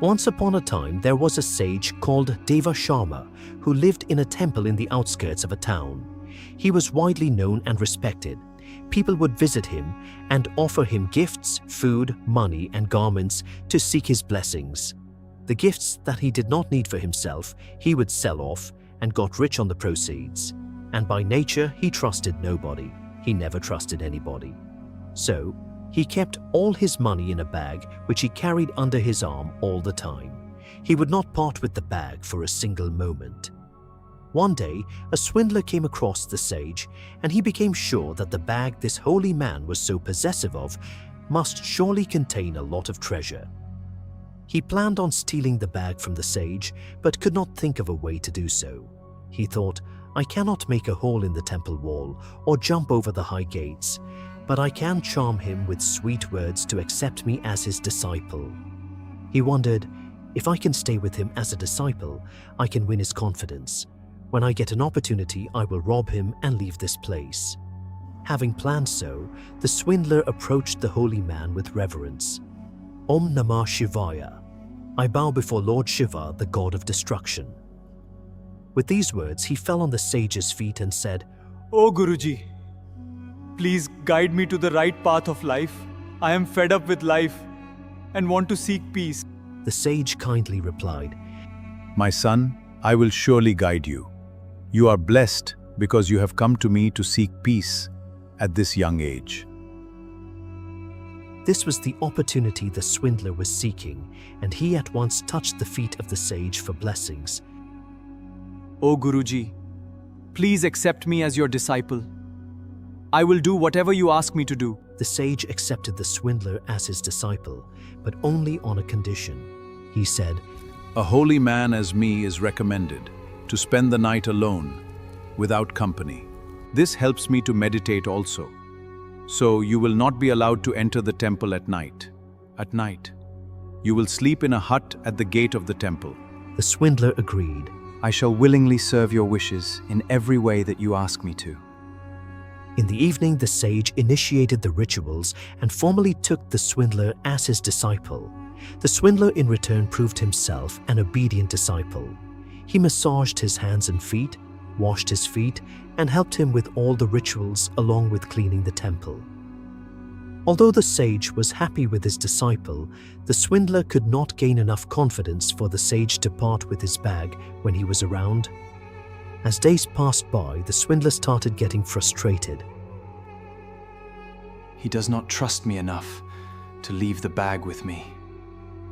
Once upon a time, there was a sage called Deva Sharma who lived in a temple in the outskirts of a town. He was widely known and respected. People would visit him and offer him gifts, food, money, and garments to seek his blessings. The gifts that he did not need for himself, he would sell off and got rich on the proceeds. And by nature, he trusted nobody. He never trusted anybody. So, he kept all his money in a bag which he carried under his arm all the time. He would not part with the bag for a single moment. One day, a swindler came across the sage, and he became sure that the bag this holy man was so possessive of must surely contain a lot of treasure. He planned on stealing the bag from the sage, but could not think of a way to do so. He thought, "I cannot make a hole in the temple wall or jump over the high gates, but I can charm him with sweet words to accept me as his disciple." He wondered, "If I can stay with him as a disciple, I can win his confidence. When I get an opportunity, I will rob him and leave this place." Having planned so, the swindler approached the holy man with reverence. "Om Namah Shivaya. I bow before Lord Shiva, the god of destruction." With these words, he fell on the sage's feet and said, "Oh Guruji, please guide me to the right path of life. I am fed up with life and want to seek peace." The sage kindly replied, "My son, I will surely guide you. You are blessed because you have come to me to seek peace at this young age." This was the opportunity the swindler was seeking, and he at once touched the feet of the sage for blessings. "Oh Guruji, please accept me as your disciple. I will do whatever you ask me to do." The sage accepted the swindler as his disciple, but only on a condition. He said, "A holy man as me is recommended to spend the night alone, without company. This helps me to meditate also. So you will not be allowed to enter the temple at night. At night, you will sleep in a hut at the gate of the temple." The swindler agreed. "I shall willingly serve your wishes in every way that you ask me to." In the evening, the sage initiated the rituals and formally took the swindler as his disciple. The swindler in return proved himself an obedient disciple. He massaged his hands and feet, washed his feet, and helped him with all the rituals along with cleaning the temple. Although the sage was happy with his disciple, the swindler could not gain enough confidence for the sage to part with his bag when he was around. As days passed by, the swindler started getting frustrated. "He does not trust me enough to leave the bag with me.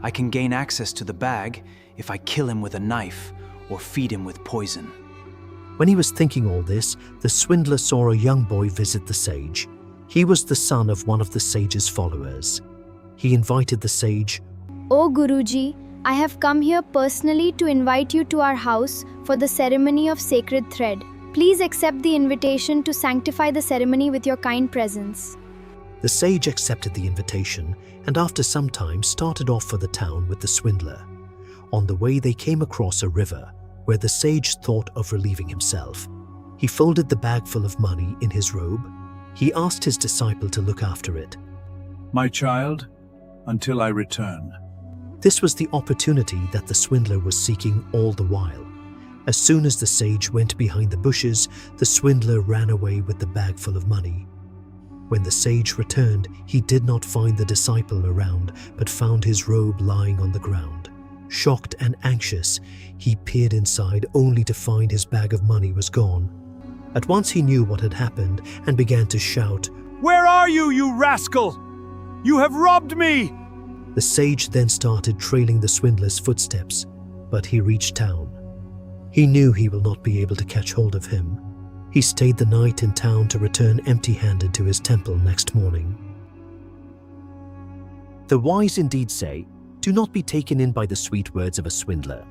I can gain access to the bag if I kill him with a knife or feed him with poison." When he was thinking all this, the swindler saw a young boy visit the sage. He was the son of one of the sage's followers. He invited the sage, "Oh Guruji, I have come here personally to invite you to our house for the ceremony of sacred thread. Please accept the invitation to sanctify the ceremony with your kind presence." The sage accepted the invitation and after some time started off for the town with the swindler. On the way, they came across a river where the sage thought of relieving himself. He folded the bag full of money in his robe. He asked his disciple to look after it. "My child, until I return." This was the opportunity that the swindler was seeking all the while. As soon as the sage went behind the bushes, the swindler ran away with the bag full of money. When the sage returned, he did not find the disciple around, but found his robe lying on the ground. Shocked and anxious, he peered inside only to find his bag of money was gone. At once he knew what had happened and began to shout, "Where are you, you rascal? You have robbed me!" The sage then started trailing the swindler's footsteps, but he reached town. He knew he will not be able to catch hold of him. He stayed the night in town to return empty-handed to his temple next morning. The wise indeed say, "Do not be taken in by the sweet words of a swindler.